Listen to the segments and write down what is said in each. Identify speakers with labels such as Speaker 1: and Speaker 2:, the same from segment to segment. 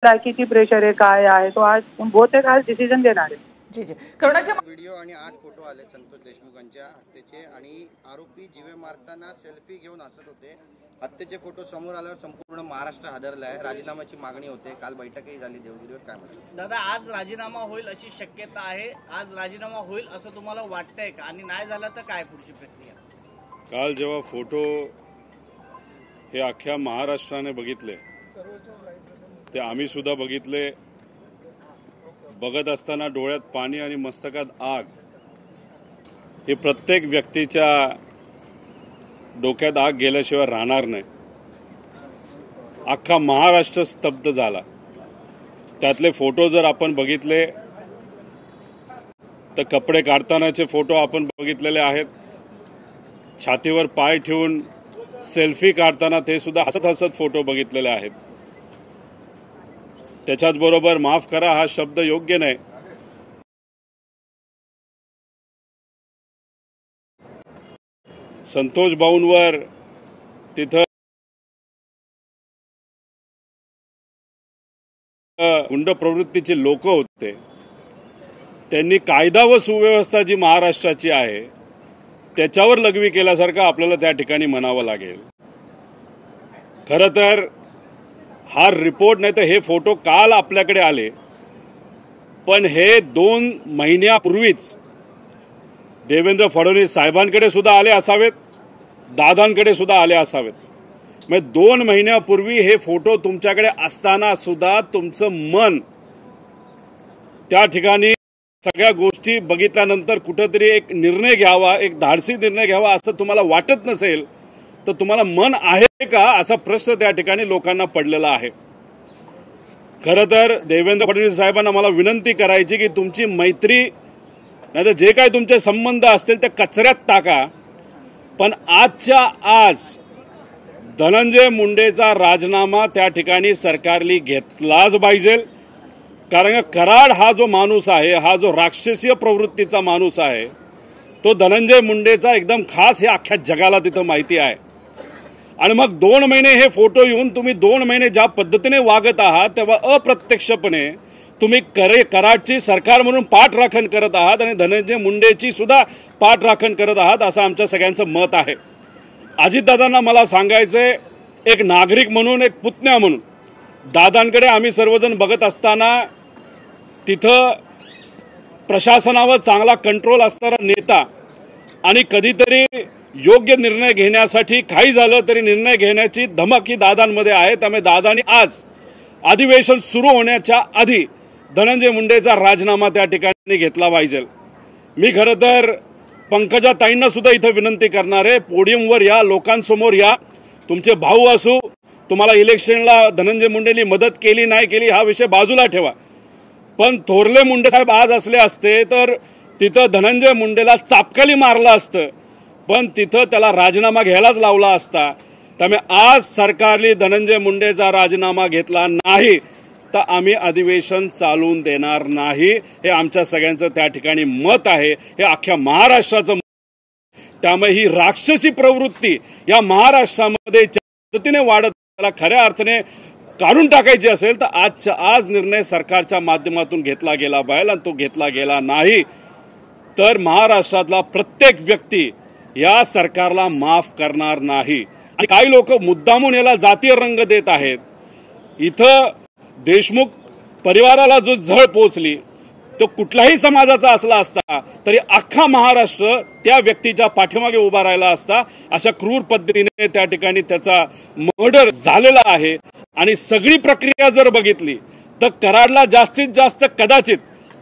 Speaker 1: किती प्रेशर आहे, काय आहे, तो आज बहुतेक आज डिसिजन देणार आहे.
Speaker 2: जी जी करुणाचे
Speaker 3: व्हिडिओ आणि 8 फोटो आले संतोष देशमुखांच्या हत्येचे आणि आरोपी जीवे मारताना सेल्फी घेऊन हसत होते. हत्येचे फोटो समोर आल्यावर संपूर्ण महाराष्ट्र हादरला आहे. राजीनाम्याची मागणी होते. काल बैठकही झाली देवगिरीवर. काय म्हणतात
Speaker 4: दादा, आज राजीनामा होईल अशी शक्यता आहे. आज राजीनामा होईल असं तुम्हाला वाटतंय का? आणि नाही झालं तर काय पुढची प्रक्रिया?
Speaker 5: काल जेव्हा फोटो हे अख्ख्या महाराष्ट्राने बघितले, ते आम्ही सुद्धा बघितले. बघत असताना डोळ्यात पाणी आणि मस्तकात आग, हे प्रत्येक व्यक्तीच्या डोक्यात आग गेल्याशिवाय राहणार नाही. अख्खा महाराष्ट्र स्तब्ध झाला. त्यातले फोटो जर आपण बघितले तर कपडे काढतानाचे फोटो आपण बघितलेले आहेत. छातीवर पाय ठेवून सेल्फी काढताना ते सुद्धा हसत हसत फोटो बघितलेले आहेत. त्याच्याच बरोबर माफ करा हा शब्द योग्य नाही. संतोष भाऊंवर तिथं गुंड प्रवृत्तीचे लोक होते. त्यांनी कायदा व सुव्यवस्था जी महाराष्ट्राची आहे त्याच्यावर लघवी केल्यासारखं आपल्याला त्या ठिकाणी म्हणावं लागेल. खरं तर हा रिपोर्ट नाही तर हे फोटो काल आपल्याकडे आले, पण हे 2 महिन्यापूर्वीच देवेंद्र फडणवीस साहेबांकडे सुद्धा आले असावेत, दादांकडे सुद्धा आले असावेत. मग 2 महिन्यापूर्वी हे फोटो तुमच्याकडे असताना सुद्धा तुमचं मन त्या ठिकाणी सगळ्या गोष्टी बघितल्यानंतर कुठेतरी एक निर्णय घ्यावा, एक धाडसी निर्णय घ्यावा असं तुम्हाला वाटत नसेल तर तुम्हाला मन आहे का असा प्रश्न त्या ठिकाणी लोकांना पडलेला आहे. खरं तर देवेंद्र फडणवीस साहेबांना मला विनंती करायची की तुमची मैत्री नाही तर जे काही तुमचे संबंध असतील ते कचऱ्यात टाका, पण आजच्या आज धनंजय मुंडेचा राजीनामा त्या ठिकाणी सरकारने घेतलाच पाहिजे. कारण कराड हा जो माणूस आहे, हा जो राक्षसीय प्रवृत्तीचा माणूस आहे, तो धनंजय मुंडेचा एकदम खास हे अख्ख्या जगाला तिथं माहिती आहे. आणि मग 2 महिने हे फोटो येऊन तुम्ही 2 महिने ज्या पद्धतीने वागत आहात तेव्हा अप्रत्यक्षपणे तुम्ही कराडची सरकार म्हणून पाठराखण करत आहात आणि धनंजय मुंडेची सुद्धा पाठराखण करत आहात असं आमच्या सगळ्यांचं मत आहे. अजितदादांना मला सांगायचंय, एक नागरिक म्हणून, एक पुतण्या म्हणून, दादांकडे आम्ही सर्वजण बघत असताना तिथं प्रशासनावर चांगला कंट्रोल असणारा नेता आणि कधीतरी योग्य निर्णय घेण्यासाठी काही झालं तरी निर्णय घेण्याची धमक ही दादांमध्ये आहे. त्यामुळे दादांनी आज अधिवेशन सुरू होण्याच्या आधी धनंजय मुंडेचा राजीनामा त्या ठिकाणी घेतला पाहिजे. मी खरं तर पंकजा ताईंना सुद्धा इथं विनंती करणार आहे, पोडियमवर या, लोकांसमोर या. तुमचे भाऊ असू, तुम्हाला इलेक्शनला धनंजय मुंडेंनी मदत केली नाही केली हा विषय बाजूला ठेवा, पण थोरले मुंडे साहेब आज असले असते तर तिथं धनंजय मुंडेला चापकाली मारलं असतं, पण तिथं त्याला राजीनामा घ्यायलाच लावला असता. त्यामुळे आज सरकारने धनंजय मुंडेचा राजीनामा घेतला नाही तर आम्ही अधिवेशन चालवून देणार नाही. हे आमच्या सगळ्यांचं त्या ठिकाणी मत आहे, हे अख्ख्या महाराष्ट्राचं. त्यामुळे ही राक्षसी प्रवृत्ती या महाराष्ट्रामध्ये पद्धतीने वाढत, त्याला खऱ्या अर्थाने काढून टाकायची असेल तर आज निर्णय सरकारच्या माध्यमातून घेतला गेला पाहिजे. आणि तो घेतला गेला नाही तर महाराष्ट्रातला प्रत्येक व्यक्ती या सरकारला माफ करणार नाही. आणि काही लोक मुद्दामून याला जातीय रंग देत आहेत. इथं देशमुख परिवाराला जो झळ पोचली तो कुठल्याही समाजाचा असला असता तरी अख्खा महाराष्ट्र त्या व्यक्तीच्या पाठीमागे उभा राहिला असता. अशा क्रूर पद्धतीने त्या ठिकाणी त्याचा मर्डर झालेला आहे. आणि सगळी प्रक्रिया जर बघितली तर कराडला जास्तीत जास्त कदाचित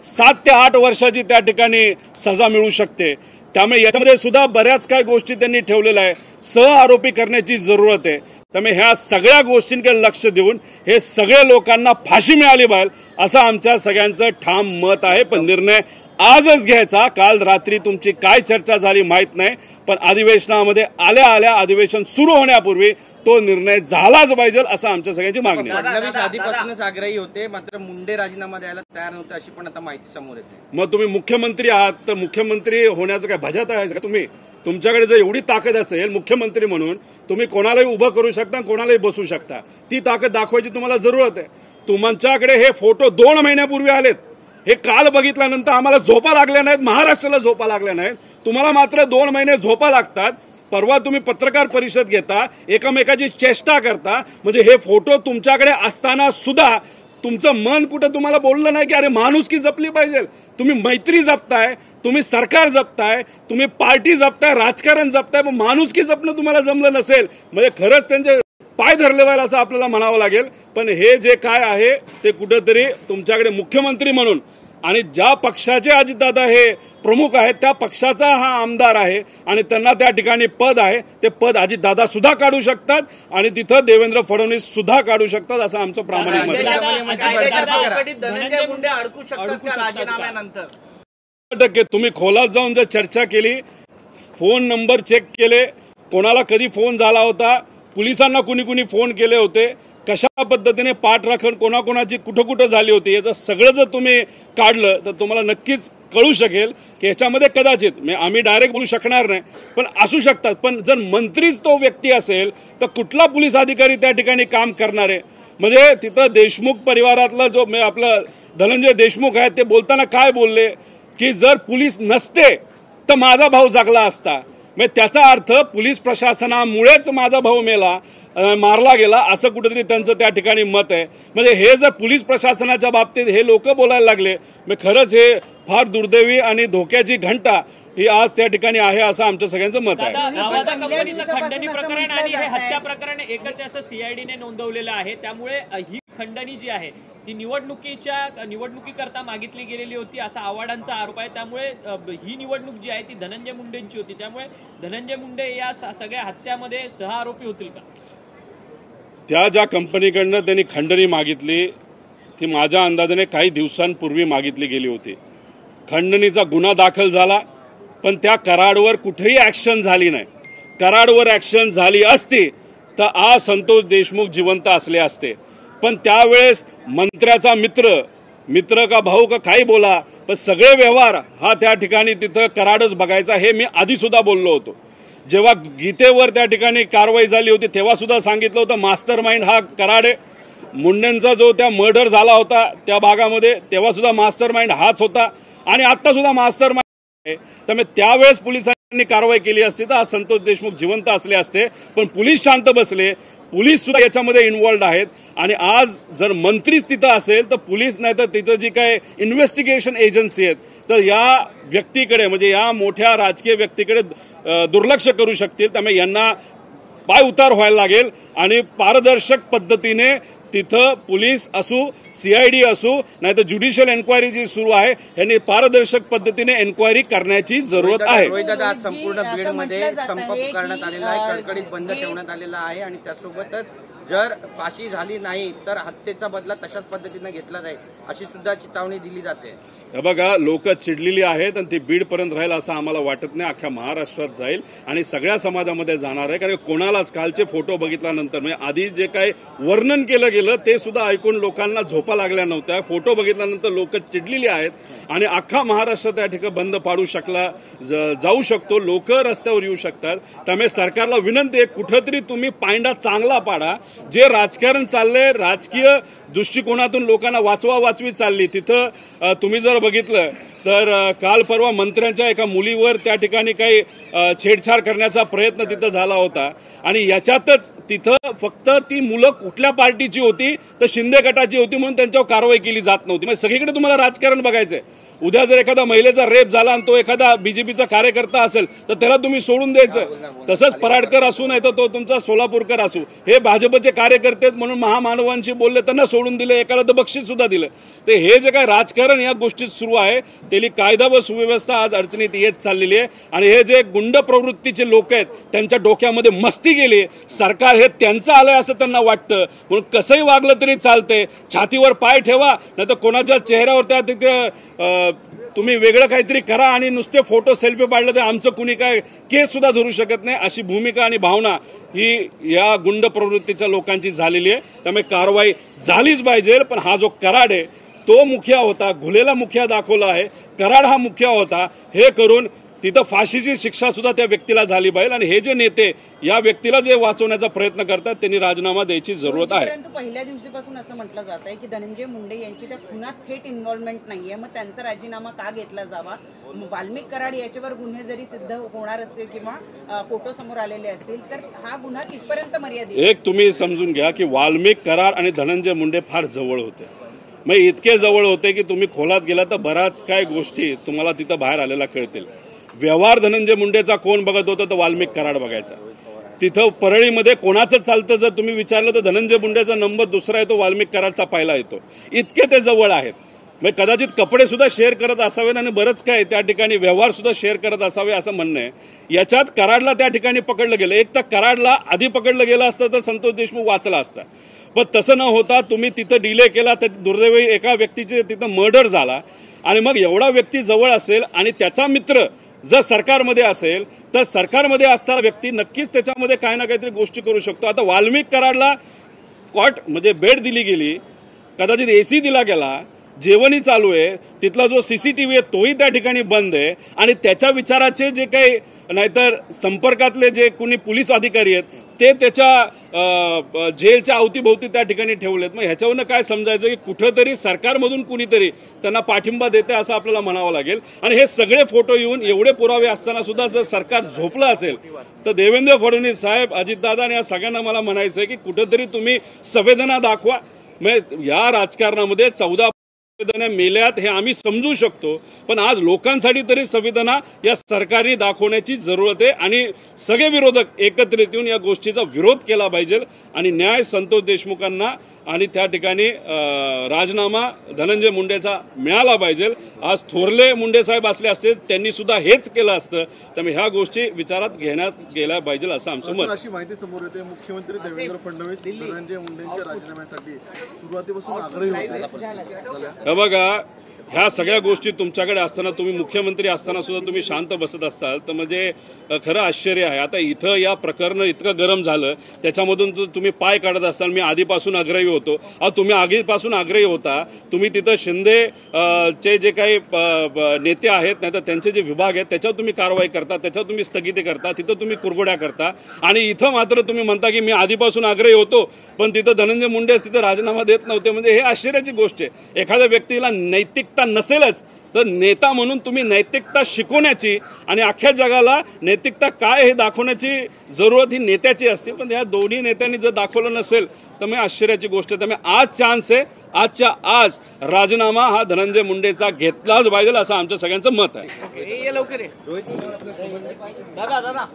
Speaker 5: 7 ते 8 वर्षाची त्या ठिकाणी सजा मिळू शकते. त्यामुळे याच्यामध्ये सुद्धा बऱ्याच काही गोष्टी त्यांनी ठेवलेल्या आहे. सह आरोपी करण्याची जरूरत आहे. त्यामुळे ह्या सगळ्या गोष्टींकडे लक्ष देऊन हे सगळ्या लोकांना फाशी मिळाली पाहिजे असं आमच्या सगळ्यांचं ठाम मत आहे. पण निर्णय आजच घ्यायचा. काल रात्री तुमची काय चर्चा झाली माहित नाही, पण अधिवेशनामध्ये आल्या अधिवेशन सुरू होण्यापूर्वी तो निर्णय झालाच पाहिजे असं आमच्या सगळ्यांची मागणी आहे.
Speaker 3: फडणवीस आधीपासूनच आग्रही होते, मात्र मुंडे राजीनामा द्यायला तयार नव्हते अशी पण आता माहिती समोर येते.
Speaker 5: मग तुम्ही मुख्यमंत्री आहात तर मुख्यमंत्री होण्याचं काय भजात आहे का तुम्ही? तुमच्याकडे जर एवढी ताकद असेल मुख्यमंत्री म्हणून, तुम्ही कोणालाही उभं करू शकता, कोणालाही बसू शकता. ती ताकद दाखवायची तुम्हाला जरूरत आहे. तुमच्याकडे हे फोटो 2 महिन्यापूर्वी आलेत, हे काल बघितल्यानंतर आम्हाला झोपा लागल्या नाहीत, महाराष्ट्राला झोपा लागल्या नाहीत, तुम्हाला मात्र 2 महिने झोपा लागतात. परवा तुम्ही पत्रकार परिषद घेता, एकमेकाची चेष्टा करता, म्हणजे हे फोटो तुमच्याकडे असताना सुद्धा तुमचं मन कुठं तुम्हाला बोललं नाही की अरे माणुसकी जपली पाहिजे. तुम्ही मैत्री जपताय, तुम्ही सरकार जपताय, तुम्ही पार्टी जपताय, राजकारण जपताय, पण माणुसकी जपणं तुम्हाला जमलं नसेल म्हणजे खरंच त्यांचे पाय धरले पाहिजे असं आपल्याला म्हणावं लागेल. पण हे जे काय आहे ते कुठंतरी तुमच्याकडे मुख्यमंत्री म्हणून आणि ज्या पक्षाचे अजितदादा हे प्रमुख आहेत त्या पक्षाचा हा आमदार आहे आणि त्यांना त्या ठिकाणी पद आहे, ते पद अजितदादा सुद्धा काढू शकतात आणि तिथं देवेंद्र फडणवीस सुद्धा काढू शकतात असं आमचं प्रामाणिक मत आहे.
Speaker 4: धनंजय मुंडे अडकू शकतात का राजीनाम्यानंतर?
Speaker 5: 100% तुम्ही खोलात जाऊन जर चर्चा केली, फोन नंबर चेक केले, कोणाला कधी फोन झाला होता, पोलिसांना कुणी फोन केले होते, कशा पद्धतीने पाठराखण कोणाकोणाची कुठं कुठं झाली होती, याचं सगळं जर तुम्ही काढलं तर तुम्हाला नक्कीच कळू शकेल की याच्यामध्ये कदाचित आम्ही डायरेक्ट बोलू शकणार नाही पण असू शकतात. पण जर मंत्रीच तो व्यक्ती असेल तर कुठला पोलीस अधिकारी त्या ठिकाणी काम करणार आहे? म्हणजे तिथं देशमुख परिवारातला जो आपलं धनंजय देशमुख आहे ते बोलताना काय बोलले की जर पोलीस नसते तर माझा भाऊ जगला असता. म्हणजे त्याचा अर्थ पोलीस प्रशासनामुळेच माझा भाऊ मारला गेला असं कुठेतरी त्यांचं त्या ठिकाणी मत आहे. म्हणजे हे जर पोलीस प्रशासनाच्या बाबतीत हे लोक बोलायला लागले म्हणजे खरंच हे फार दुर्दैवी आणि धोक्याची घंटा ही आज त्या ठिकाणी आहे असं आमच्या सगळ्यांचं मत आहे.
Speaker 2: कंपनीचं खंडणी प्रकरण आणि हे हत्या प्रकरण एकच असं सीआयडीने नोंदवलेलं आहे. त्यामुळे ही खंडणी जी आहे ती निवडणुकीकरता मागितली गेलेली होती असा आव्हाडांचा आरोप आहे. त्यामुळे ही निवडणूक जी आहे ती धनंजय मुंडेंची होती. त्यामुळे धनंजय मुंडे या सगळ्या हत्यामध्ये सहआरोपी होतील का?
Speaker 5: त्या ज्या कंपनीकडनं त्यांनी खंडणी मागितली ती माझ्या अंदाजाने काही दिवसांपूर्वी मागितली गेली होती. खंडणीचा गुन्हा दाखल झाला पण त्या कराडवर कुठेही ॲक्शन झाली नाही. कराडवर ॲक्शन झाली असती तर आज संतोष देशमुख जिवंत असले असते. पण त्यावेळेस मंत्र्याचा मित्र का भाऊ का काही बोला पण सगळे व्यवहार हा त्या ठिकाणी तिथं कराडच बघायचा हे मी आधी सुद्धा बोललो होतो. जेव्हा गीतेवर त्या ठिकाणी कारवाई झाली होती तेव्हा सुद्धा सांगितलं होतं मास्टर माइंड हा कराड आहे. मुंडेंचा जो त्या मर्डर झाला होता त्या भागामध्ये तेव्हा सुद्धा मास्टर माइंड हाच होता आणि आता सुद्धा मास्टर माइंड आहे. त्यामुळे त्यावेळेस पोलिसांनी कारवाई केली असती तर आज संतोष देशमुख जिवंत असले असते. पण पोलीस शांत बसले, पोलीस सुद्धा याच्यामध्ये इन्व्हॉल्ड आहेत आणि आज जर मंत्रीच तिथं असेल तर पोलीस नाही तर तिथं जी काय इन्व्हेस्टिगेशन एजन्सी आहेत तर या व्यक्तीकडे म्हणजे या मोठ्या राजकीय व्यक्तीकडे दुर्लक्ष करू शकतील. त्यामुळे यांना पाय उतार व्हायला लागेल आणि पारदर्शक पद्धतीने तिथं पोलीस असू सीआयडी असू नाहीतर ज्युडिशियल एन्क्वायरी जी सुरू आहे यांनी पारदर्शक पद्धतीने एन्क्वायरी करण्याची जरूरत आहे.
Speaker 3: रोहितदादा, आज संपूर्ण बीडमध्ये संप पुकारण्यात आलेला आहे, कडकडीत बंद ठेवण्यात आलेला आहे आणि त्यासोबतच जर फाशी झाली नाही तर हत्येचा बदला तशाच पद्धतीने घेतला जाईल अशी सुद्धा चेतावणी दिली जाते.
Speaker 5: हे बघा, लोक चिडलेली आहेत आणि ती बीडपर्यंत राहील असं आम्हाला वाटत नाही. अख्ख्या महाराष्ट्रात जाईल आणि सगळ्या समाजामध्ये जाणार आहे. कारण कोणालाच कालचे फोटो बघितल्यानंतर म्हणजे आधी जे काही वर्णन केलं गेलं ते सुद्धा ऐकून लोकांना झोपा लागल्या नव्हत्या. फोटो बघितल्यानंतर लोक चिडलेली आहेत आणि अख्खा महाराष्ट्र त्या ठिकाणी बंद पाडू जाऊ शकतो. लोक रस्त्यावर येऊ शकतात. त्यामुळे सरकारला विनंती आहे कुठंतरी तुम्ही पायंडा चांगला पाडा. जे राजकारण चाललंय राजकीय दृष्टिकोनातून लोकांना वाचवी चालली तिथं तुम्ही जर बघितलं तर काल परवा मंत्र्यांच्या एका मुलीवर त्या ठिकाणी काही छेडछाड करण्याचा प्रयत्न तिथं झाला होता आणि याच्यातच तिथं फक्त ती मुलं कुठल्या पार्टीची होती तर शिंदे गटाची होती म्हणून त्यांच्यावर कारवाई केली जात नव्हती. म्हणजे सगळीकडे तुम्हाला राजकारण बघायचंय. उद्या जर एखादा महिलेचा रेप झाला आणि तो एखादा बीजेपीचा कार्यकर्ता असेल तर त्याला तुम्ही सोडून द्यायचं. तसंच पराडकर असू नाही तर तो तुमचा सोलापूरकर असू हे भाजपचे कार्यकर्ते म्हणून महामानवांशी बोलले त्यांना सोडून दिले, एकाला तर बक्षीस सुद्धा दिलं. ते हे जे काय राजकारण या गोष्टीत सुरू आहे त्याली कायदा व सुव्यवस्था आज अडचणीत येत चाललेली आहे आणि हे जे गुंड प्रवृत्तीचे लोक आहेत त्यांच्या डोक्यामध्ये मस्ती गेली. सरकार हे त्यांचं आलंय असं त्यांना वाटतं म्हणून कसंही वागलं तरी चालतंय. छातीवर पाय ठेवा नाही तर कोणाच्या चेहऱ्यावर त्या तिथे तुम्ही वेगळं काहीतरी करा आणि नुसते फोटो सेल्फी पाडलं तर आमचं कुणी काय केस सुद्धा धरू शकत नाही अशी भूमिका आणि भावना ही या गुंड प्रवृत्तीच्या लोकांची झालेली आहे. त्यामुळे कारवाई झालीच पाहिजे. पण हा जो कराड आहे तो मुखिया होता, घुलेला मुखिया दाखवला आहे, कराड हा मुखिया होता. हे करून तिथं फाशीची शिक्षा सुद्धा त्या व्यक्तीला झाली पाहिजे आणि हे जे नेते या व्यक्तीला जे वाचवण्याचा प्रयत्न करतात त्यांनी राजीनामा द्यायची जरूरत आहे.
Speaker 6: परंतु पहिल्या दिवशीपासून असं म्हटलं जात आहे की धनंजय मुंडे यांची त्या खुनात थेट इन्व्हॉल्वमेंट नाहीये, मग त्यांचा राजीनामा का घेतला जावा? वाल्मिक कराड याच्यावर गुन्हे जरी सिद्ध होणार असतील किंवा फोटो समोर आलेले असतील तर हा गुन्हा कितपर्यंत मर्यादित?
Speaker 5: एक तुम्ही समजून घ्या की वाल्मिक कराड आणि धनंजय मुंडे फार जवळ होते, मग इतके जवळ होते की तुम्ही खोलात गेला तर बऱ्याच काय गोष्टी तुम्हाला तिथं बाहेर आलेल्या कळतील. व्यवहार धनंजय मुंडेचा कोण बघत होतं तर वाल्मिक कराड बघायचा. तिथं परळीमध्ये कोणाचं चालतं जर तुम्ही विचारलं तर धनंजय मुंडेचा नंबर दुसरा येतो, वाल्मिक कराडचा पहिला येतो. इतके ते जवळ आहेत. मग कदाचित कपडे सुद्धा शेअर करत असावेत आणि बरंच काय त्या ठिकाणी व्यवहार सुद्धा शेअर करत असावे असं म्हणणं आहे. याच्यात कराडला त्या ठिकाणी पकडलं गेलं. एक तर कराडला आधी पकडलं गेलं असतं तर संतोष देशमुख वाचला असता, पण तसं न होता तुम्ही तिथं डिले केला तर दुर्दैवी एका व्यक्तीचे तिथं मर्डर झाला. आणि मग एवढा व्यक्ती जवळ असेल आणि त्याचा मित्र जर सरकारमध्ये असेल तर सरकारमध्ये असणारा व्यक्ती नक्कीच त्याच्यामध्ये काही ना काहीतरी गोष्टी करू शकतो. आता वाल्मिक कराडला कॉट म्हणजे बेड दिली गेली, कदाचित AC दिला गेला, जेवणही चालू आहे, तिथला जो CCTV आहे तोही त्या ठिकाणी बंद आहे आणि त्याच्या विचाराचे जे काही नाहीतर संपर्कातले जे कोणी पोलीस अधिकारी आहेत ते त्याच्या जेलच्या अवतीभोवती त्या ठिकाणी ठेवलेत. मग ह्याच्यावरनं काय समजायचं की कुठंतरी सरकारमधून कुणीतरी त्यांना पाठिंबा देते असं आपल्याला म्हणावं लागेल. आणि हे सगळे फोटो येऊन एवढे पुरावे असताना सुद्धा जर सरकार झोपलं असेल तर देवेंद्र फडणवीस साहेब, अजितदादा आणि या सगळ्यांना मला म्हणायचं आहे की कुठंतरी तुम्ही संवेदना दाखवा. म्हणजे या राजकारणामध्ये 14 संवेदना मेल्यात हे आम्ही समजू शकतो, पण आज लोकांसाठी तरी संवेदना या सरकारने दाखवण्याची जरूरत आहे आणि सगळे विरोधक एकत्रित येऊन या गोष्टीचा विरोध केला पाहिजे आणि न्याय संतोष देशमुखांना आणि त्या ठिकाणी राजीनामा धनंजय मुंडेचा मिळाला पाहिजे. आज थोरले मुंडे साहेब असले असते त्यांनी सुद्धा हेच केलं असतं. त्यामुळे ह्या गोष्टी विचारात घेण्यात गेल्या पाहिजे असं आमचं मत.
Speaker 7: अशी माहिती समोर येते मुख्यमंत्री देवेंद्र फडणवीस धनंजय मुंडेंच्या राजीनाम्यासाठी सुरुवातीपासून आग्रही होते.
Speaker 5: हे बघा, ह्या सगळ्या गोष्टी तुमच्याकडे असताना तुम्ही मुख्यमंत्री असताना सुद्धा तुम्ही शांत बसत असाल तर म्हणजे खरं आश्चर्य आहे. आता इथं या प्रकरण इतकं गरम झालं त्याच्यामधून तुम्ही पाय काढत असाल. मी आधीपासून आग्रही होतो. तुम्ही आधीपासून आग्रही होता. तुम्ही तिथं शिंदे चे जे काही नेते आहेत नाही तर त्यांचे जे विभाग आहेत त्याच्यावर तुम्ही कारवाई करता, त्याच्यावर तुम्ही स्थगिती करता, तिथं तुम्ही कुरघोड्या करता आणि इथं मात्र तुम्ही म्हणता की मी आधीपासून आग्रही होतो पण तिथं धनंजय मुंडेच तिथं राजीनामा देत नव्हते. म्हणजे हे आश्चर्याची गोष्ट आहे. एखाद्या व्यक्तीला नैतिकता नसेलच तर नेता म्हणून तुम्ही नैतिकता शिकवण्याची आणि अख्ख्या जगाला नैतिकता काय हे दाखवण्याची जरूरत ही नेत्याची असते. पण या दोन्ही नेत्यांनी जर दाखवलं नसेल तर मग आश्चर्याची गोष्ट आहे. त्यामुळे आज चान्स आहे, आजच्या आज राजीनामा हा धनंजय मुंडेचा घेतलाच पाहिजे असं आमच्या सगळ्यांचं मत आहे.
Speaker 4: लवकर दादा